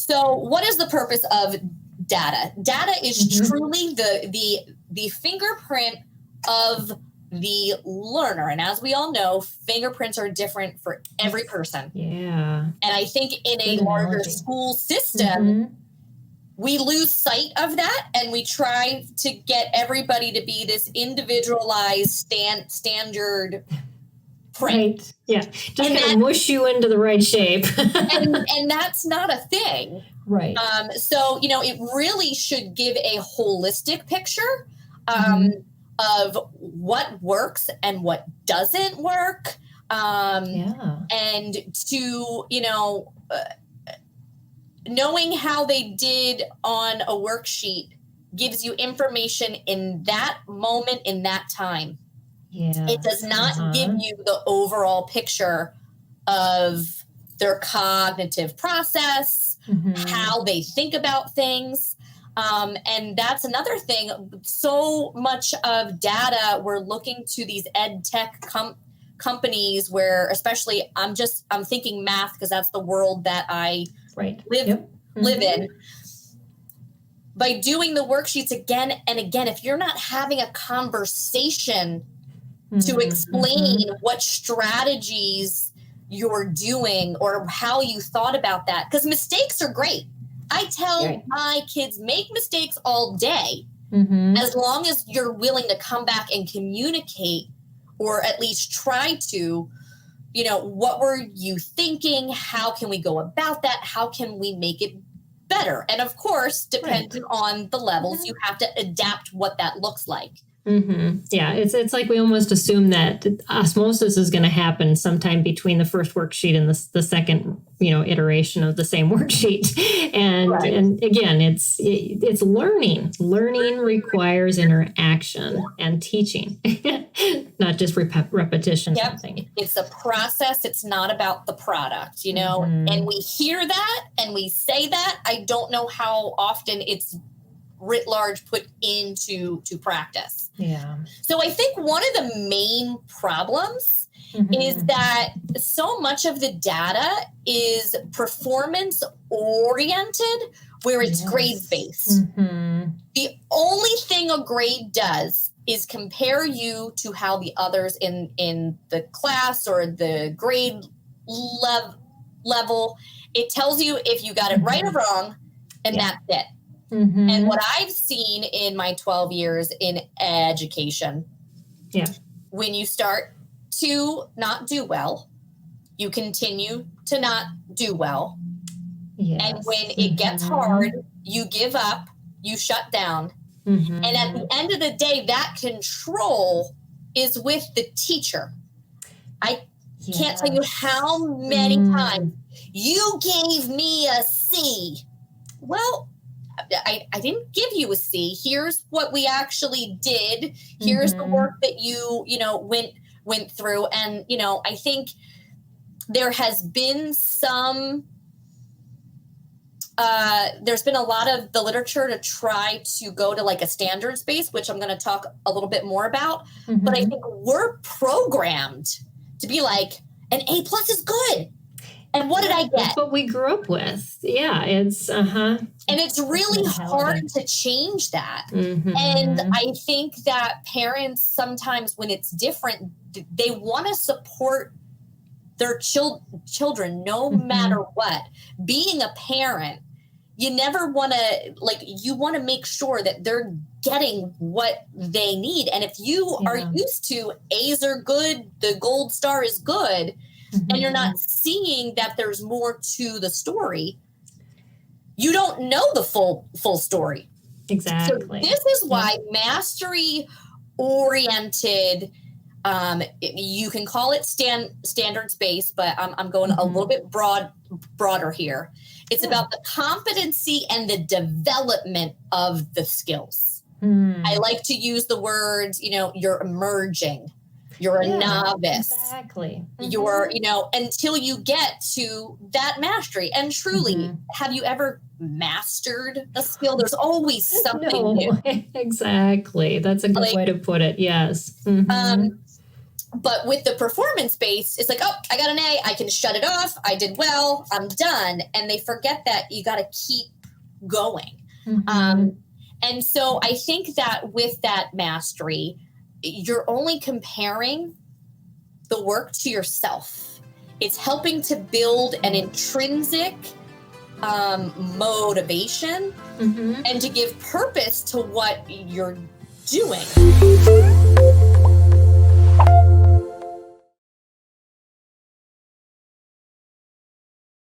So what is the purpose of data? Data is truly the fingerprint of the learner. And as we all know, fingerprints are different for every person. Yeah. And I think in a larger school system, we lose sight of that, and we try to get everybody to be this individualized standard print. Right. Yeah. Just kind of mush you into the right shape. and that's not a thing. Right. So, it really should give a holistic picture of what works and what doesn't work. And to, knowing how they did on a worksheet gives you information in that moment, in that time. Yeah. It does not give you the overall picture of their cognitive process, how they think about things. And that's another thing. So much of data, we're looking to these ed tech companies where, especially, I'm thinking math because that's the world that I live in. By doing the worksheets again and again, if you're not having a conversation to explain what strategies you're doing or how you thought about that, because mistakes are great. I tell my kids, make mistakes all day, as long as you're willing to come back and communicate, or at least try to, what were you thinking? How can we go about that? How can we make it better? And of course, depending on the levels, you have to adapt what that looks like. Yeah, it's like we almost assume that osmosis is going to happen sometime between the first worksheet and the second, iteration of the same worksheet. And again, it's learning. Learning requires interaction and teaching, not just repetition. Something. It's a process. It's not about the product, and we hear that and we say that. I don't know how often it's writ large put into practice. Yeah. So I think one of the main problems is that so much of the data is performance oriented, where it's grade based. The only thing a grade does is compare you to how the others in the class or the grade level. It tells you if you got it right or wrong, and that's it. And what I've seen in my 12 years in education, when you start to not do well, you continue to not do well. And when it gets hard, you give up, you shut down. And at the end of the day, that control is with the teacher. I can't tell you how many times you gave me a C. Well, I didn't give you a C. Here's what we actually did. Here's the work that you went through. And, I think there has been there's been a lot of the literature to try to go to like a standards base, which I'm going to talk a little bit more about. But I think we're programmed to be like, an A+ is good. And what did I get? That's what we grew up with. Yeah, it's And it's really hard to change that. And I think that parents sometimes, when it's different, they want to support their children no matter what. Being a parent, you never want to, you want to make sure that they're getting what they need. And if you are used to A's are good, the gold star is good, and you're not seeing that there's more to the story, you don't know the full story. Exactly. So this is why mastery oriented, you can call it standards based, but I'm going a little bit broader here. It's about the competency and the development of the skills. I like to use the words, you're emerging. You're a novice. Exactly. You're, until you get to that mastery. And truly, have you ever mastered a skill? There's always something new. Exactly. That's a good way to put it. Yes. But with the performance-based, it's like, oh, I got an A, I can shut it off, I did well, I'm done. And they forget that you got to keep going. And so I think that with that mastery, you're only comparing the work to yourself. It's helping to build an intrinsic motivation and to give purpose to what you're doing.